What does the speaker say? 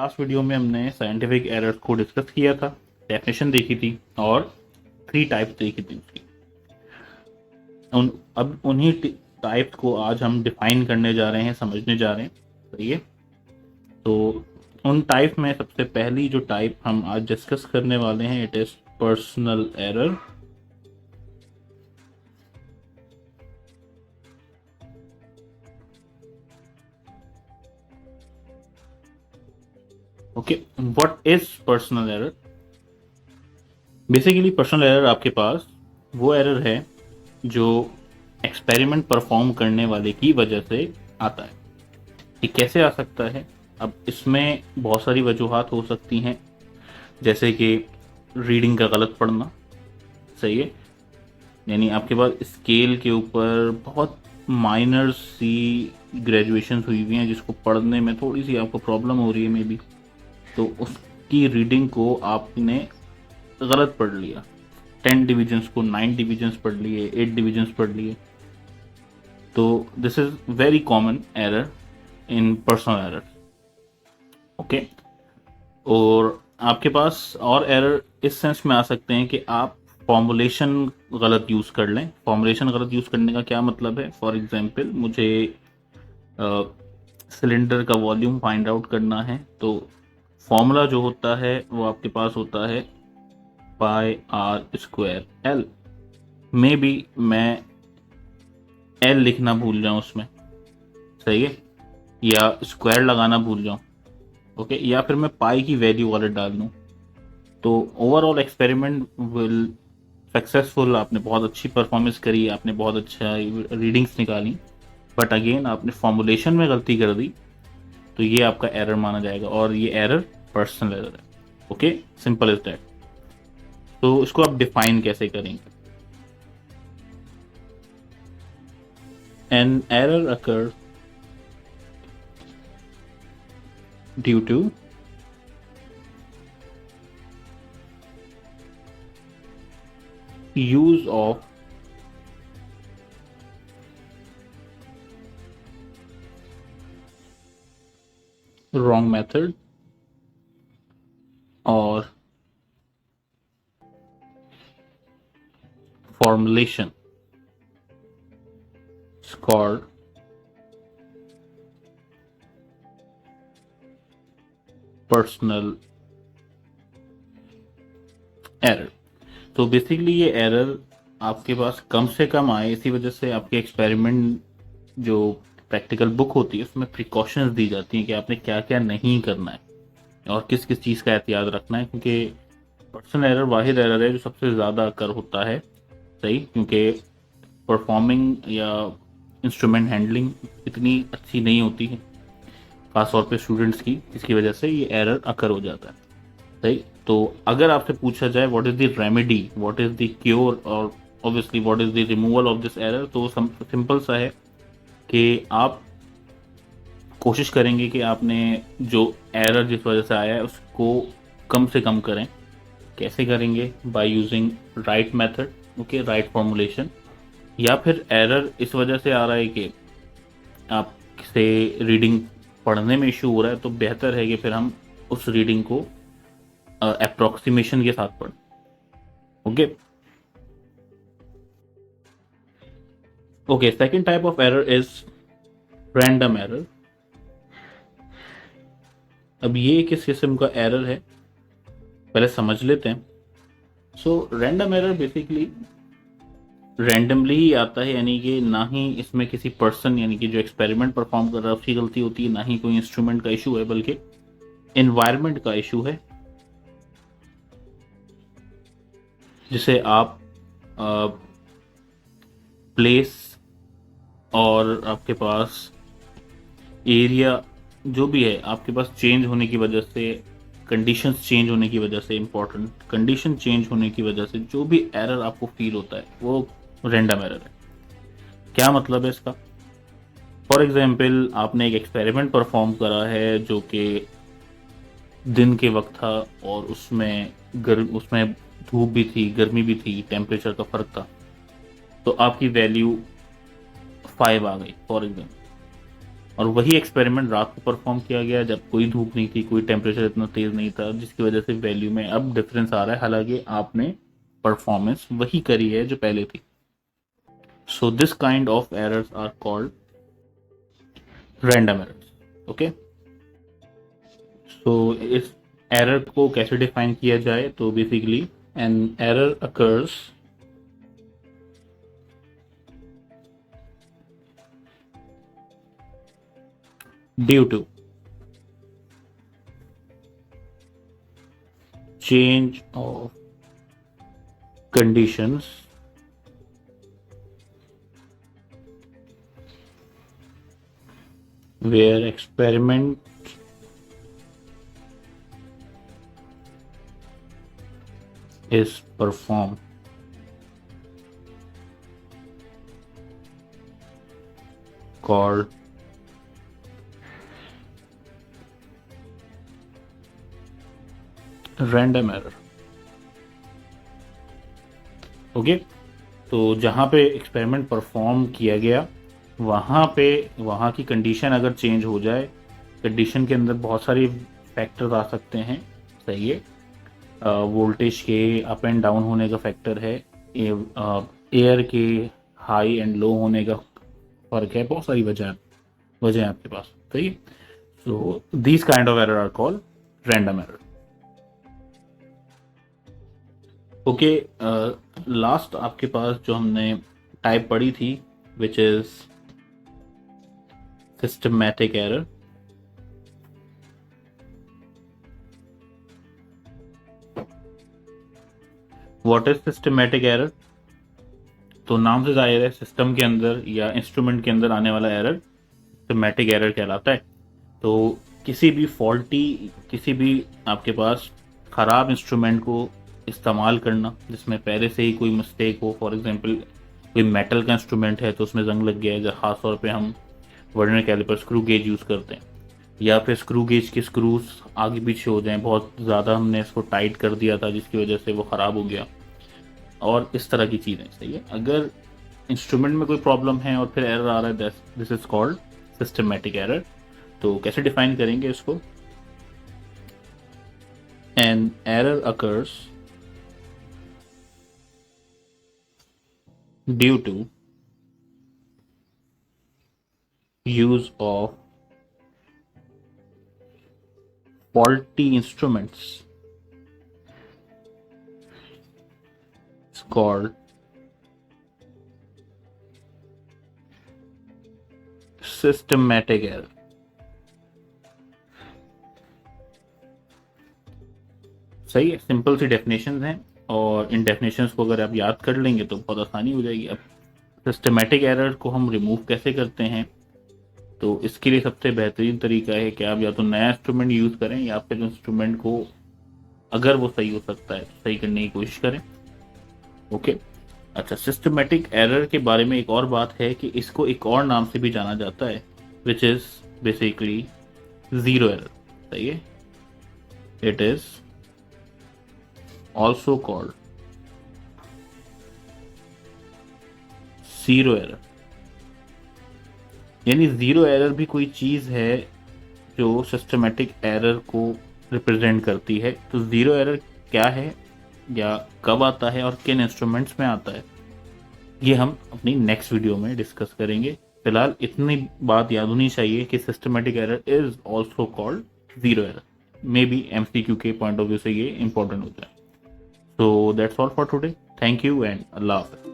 Last video में हमने scientific errors को डिस्कस किया था, डेफिनेशन देखी थी और 3 टाइप्स देखी थी उसकी। अब उन्हीं टाइप्स को आज हम डिफाइन करने जा रहे हैं, समझने जा रहे हैं। सही है। तो उन टाइप में सबसे पहली जो टाइप हम आज डिस्कस करने वाले हैं, it is personal error. Okay, what is personal error? Basically personal error आपके पास वो एरर है जो एक्सपेरिमेंट परफॉर्म करने वाले की वजह से आता है। ये कैसे आ सकता है? अब इसमें बहुत सारी वजूहात हो सकती हैं, जैसे कि रीडिंग का गलत पढ़ना। सही है। यानी आपके पास स्केल के ऊपर बहुत माइनर सी ग्रेजुएशन हुई हुई हैं जिसको पढ़ने में थोड़ी सी आपको प्रॉब्लम हो रही है मे बी, तो उसकी रीडिंग को आपने गलत पढ़ लिया। 10 डिविजन्स को 9 डिविजन्स पढ़ लिए, 8 डिविजन्स पढ़ लिए। तो this is very common error in personal error. Okay, और आपके पास और एरर इस सेंस में आ सकते हैं कि आप फॉर्मुलेशन गलत यूज कर लें। फॉर्मुलेशन गलत यूज करने का क्या मतलब है? फॉर एग्जांपल, मुझे सिलेंडर का वॉल्यूम फाइंड आउट करना है, तो फॉर्मूला जो होता है वो आपके पास होता है pi r square l. Maybe मैं एल लिखना भूल जाऊं उसमें, सही है, या स्क्वायर लगाना भूल जाऊं। ओके, या फिर मैं पाई की वैल्यू गलत डाल दूं, तो ओवरऑल एक्सपेरिमेंट विल सक्सेसफुल। आपने बहुत अच्छी परफॉर्मेंस करी, आपने बहुत अच्छा रीडिंग्स निकाली, बट अगेन आपने फॉर्मुलेशन में गलती कर दी, तो ये आपका एरर माना जाएगा और ये एरर पर्सनल एरर है। Okay, simple is that. तो इसको आप डिफाइन कैसे करेंगे? An error occur due to use of wrong method or formulation is called personal error। तो बेसिकली ये एरर आपके पास कम से कम आए, इसी वजह से आपके एक्सपेरिमेंट जो प्रैक्टिकल बुक होती है उसमें प्रिकॉशंस दी जाती हैं कि आपने क्या क्या नहीं करना है और किस किस चीज़ का एहतियात रखना है, क्योंकि पर्सनल एरर वाहिद एरर है जो सबसे ज़्यादा अकर होता है। सही, क्योंकि परफॉर्मिंग या इंस्ट्रूमेंट हैंडलिंग इतनी अच्छी नहीं होती है खासतौर पे स्टूडेंट्स की, जिसकी वजह से ये एरर अकर हो जाता है। सही। तो अगर आपसे पूछा जाए what is the remedy, what is the cure और obviously what is the removal of this error, तो सिंपल सा है कि आप कोशिश करेंगे कि आपने जो एरर जिस वजह से आया है उसको कम से कम करें। कैसे करेंगे? By using right method, okay, right formulation. या फिर एरर इस वजह से आ रहा है कि आपसे रीडिंग पढ़ने में इशू हो रहा है, तो बेहतर है कि फिर हम उस रीडिंग को अप्रोक्सीमेशन के साथ पढ़ें। Okay okay, second type of error is random error. अब ये किस किस्म का एरर है पहले समझ लेते हैं। So random error basically randomly ही आता है, यानी कि ना ही इसमें किसी पर्सन यानी कि जो एक्सपेरिमेंट परफॉर्म कर रहा है उसकी गलती होती है, ना ही कोई इंस्ट्रूमेंट का इशू है, बल्कि एनवायरनमेंट का इशू है, जिसे आप प्लेस और आपके पास एरिया जो भी है आपके पास चेंज होने की वजह से, कंडीशंस चेंज होने की वजह से, इंपॉर्टेंट कंडीशन चेंज होने की वजह से जो भी एरर आपको फील होता है वो रैंडम एरर है। क्या मतलब है इसका? फॉर एग्जाम्पल, आपने एक एक्सपेरिमेंट परफॉर्म करा है जो कि दिन के वक्त था और उसमें धूप भी थी, गर्मी भी थी, टेम्परेचर का फर्क था, तो आपकी वैल्यू 5 आ गई फॉर एग्जाम्पल। और वही एक्सपेरिमेंट रात को परफॉर्म किया गया जब कोई धूप नहीं थी, कोई टेम्परेचर इतना तेज नहीं था, जिसकी वजह से वैल्यू में अब डिफरेंस आ रहा है, हालांकि आपने परफॉर्मेंस वही करी है जो पहले थी. So this kind of errors are called random errors. Okay, so इस एरर को कैसे डिफाइन किया जाए? तो basically an error occurs due to change of conditions where experiment is performed. Called random error. Okay, तो जहाँ पे एक्सपेरिमेंट परफॉर्म किया गया वहाँ की कंडीशन अगर चेंज हो जाए, कंडीशन के अंदर बहुत सारी फैक्टर्स आ सकते हैं. सही है, वोल्टेज के अप एंड डाउन होने का फैक्टर है, एयर के हाई एंड लो होने का फर्क है, बहुत सारी वजह है आपके पास. सही है, so these kind of error are called random error. Okay, last आपके पास जो हमने टाइप पढ़ी थी which is systematic error. What is systematic error? तो नाम से जाहिर है सिस्टम के अंदर या इंस्ट्रूमेंट के अंदर आने वाला एरर सिस्टमैटिक एरर कहलाता है. तो किसी भी आपके पास खराब इंस्ट्रूमेंट को इस्तेमाल करना जिसमें पहले से ही कोई मिस्टेक हो, फॉर एग्जांपल कोई मेटल का इंस्ट्रूमेंट है तो उसमें जंग लग गया है, जहाँ खास तौर पे हम vernier caliper screw gauge use करते हैं, या फिर स्क्रू गेज के स्क्रूज आगे पीछे हो जाएं, बहुत ज़्यादा हमने इसको टाइट कर दिया था जिसकी वजह से वो ख़राब हो गया, और इस तरह की चीज़ें. सही है, अगर इंस्ट्रूमेंट में कोई प्रॉब्लम है और फिर एरर आ रहा है, this is called systematic error. तो कैसे डिफाइन करेंगे इसको? N error occurs due to use of faulty instruments. It's called systematic error. सही है, सिंपल सी डेफिनेशंस हैं और इन डेफिनेशंस को अगर आप याद कर लेंगे तो बहुत आसानी हो जाएगी. अब सिस्टमैटिक एरर को हम रिमूव कैसे करते हैं? तो इसके लिए सबसे बेहतरीन तरीका है कि आप या तो नया इंस्ट्रूमेंट यूज़ करें या फिर इंस्ट्रूमेंट को अगर वो सही हो सकता है तो सही करने की कोशिश करें. ओके, अच्छा, सिस्टमैटिक एरर के बारे में एक और बात है कि इसको एक और नाम से भी जाना जाता है which is basically zero error. सही है, it is also called zero error. यानी जीरो एरर भी कोई चीज है जो सिस्टमैटिक एरर को रिप्रेजेंट करती है. तो जीरो एरर क्या है या कब आता है और किन इंस्ट्रूमेंट्स में आता है, ये हम अपनी नेक्स्ट वीडियो में डिस्कस करेंगे. फिलहाल इतनी बात याद होनी चाहिए कि systematic error is also called zero error. May be MCQ के पॉइंट ऑफ व्यू से ये इंपॉर्टेंट होता है. So that's all for today. Thank you and Allah Hafiz.